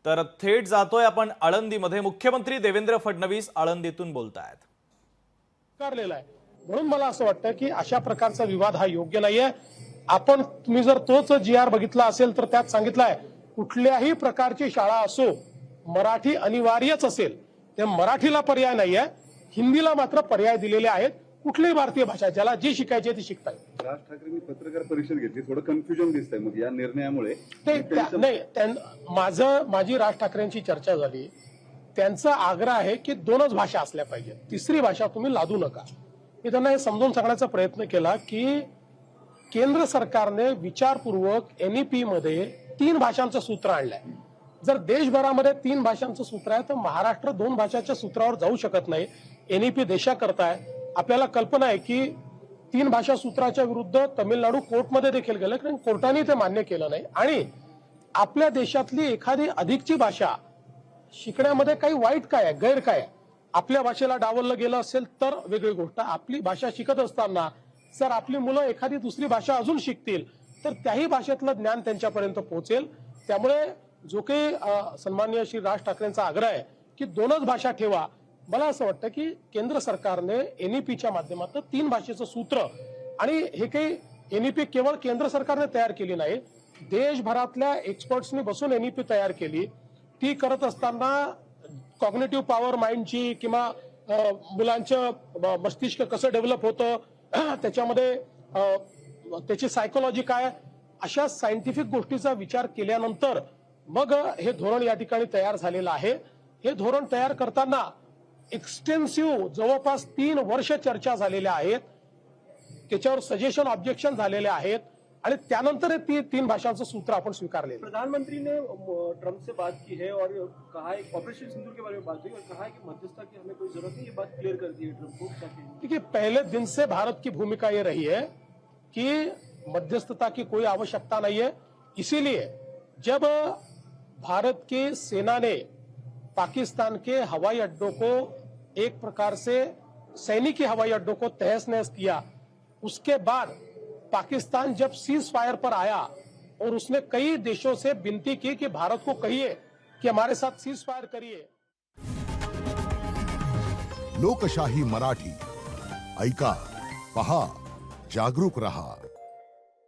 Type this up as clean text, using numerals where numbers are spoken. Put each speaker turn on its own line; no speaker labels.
तर थेट जातोय आपण आळंदीमध्ये। मुख्यमंत्री देवेंद्र फडणवीस आळंदीतून बोलतायत।
स्वीकारलेला आहे म्हणून मला असं वाटतं की अशा प्रकारचा विवाद हा योग्य नाहीये। आपण तुम्ही जर तोच GR बघितला असेल तर त्यात सांगितलंय कुठल्याही प्रकारची शाळा असो मराठी अनिवार्यच असेल, ते मराठीला पर्याय नाहीये, हिंदीला मात्र पर्याय दिलेले आहेत। कुठलीही भारतीय भाषा ज्याला जी शिकायची ती शिकता येईल।
राज ठाकरेंनी पत्रकार परिषद घेतली, थोडं कन्फ्युजन दिसतंय मग या निर्णयामुळे।
माझी राज ठाकरेंची चर्चा झाली, त्यांचा आग्रह आहे की दोनच भाषा असल्या पाहिजेत, तिसरी भाषा तुम्ही लादू नका। मी त्यांना हे समजून सांगण्याचा प्रयत्न केला की केंद्र सरकारने विचारपूर्वक NEP मध्ये 3 भाषांचं सूत्र आणलंय। जर देशभरामध्ये 3 भाषांचं सूत्र आहे तर महाराष्ट्र 2 भाषाच्या सूत्रावर जाऊ शकत नाही। NEP देशाकरता आहे। आपल्याला कल्पना आहे की 3 भाषा सूत्राच्या विरुद्ध तमिळनाडू कोर्टमध्ये देखील गेलं, कारण कोर्टाने ते मान्य केलं नाही। आणि आपल्या देशातली एखादी अधिकची भाषा शिकण्यामध्ये काही वाईट काय आहे, गैर काय आहे? आपल्या भाषेला डावललं गेलं असेल तर वेगळी गोष्ट। आपली भाषा शिकत असताना जर आपली मुलं एखादी दुसरी भाषा अजून शिकतील तर त्याही भाषेतलं ज्ञान त्यांच्यापर्यंत पोहोचेल। त्यामुळे जो काही सन्माननीय श्री राज ठाकरेंचा आग्रह आहे की दोनच भाषा ठेवा, मला असं वाटतं की केंद्र सरकारने NEPच्या माध्यमातून 3 भाषेचं सूत्र, आणि हे काही NEP केवळ केंद्र सरकारने तयार केली नाही, देशभरातल्या एक्सपर्ट्सनी बसून NEP तयार केली। ती करत असताना कॉग्निटिव्ह पॉवर माइंडची किंवा मुलांचं मस्तिष्क कसं डेव्हलप होतं, त्याच्यामध्ये त्याची सायकोलॉजी काय, अशा सायंटिफिक गोष्टीचा विचार केल्यानंतर मग हे धोरण या ठिकाणी तयार झालेलं आहे। हे धोरण तयार करताना एक्सटेन्सिव्ह जवळपास 3 वर्ष चर्चा झालेल्या आहेत, त्याच्यावर सजेशन ऑब्जेक्शन झालेले आहेत, आणि त्यानंतर हे 3 भाषांचं सूत्र आपण स्वीकारले।
प्रधानमंत्री ने ट्रंप से बात की है और कहा है ऑपरेशन सिंदूर के बारे में बात हुई और कहा है कि मध्यस्थता की हमें कोई जरूरत नहीं, ये बात क्लियर कर दी है ट्रंप को।
देखिए, पहले दिन से भारत की भूमिका ये रही है कि मध्यस्थता की कोई आवश्यकता नहीं है। इसीलिए जब भारत की सेना ने पाकिस्तान के हवाई अड्डों को एक प्रकार से सैनिकी हवाई अड्डों को तहस नहस किया, उसके बाद पाकिस्तान जब सीज फायर पर आया और उसने कई देशों से विनती की कि भारत को कहिए कि हमारे साथ सीज फायर करिए।
लोकशाही मराठी ऐका, पहा, जागरूक रहा।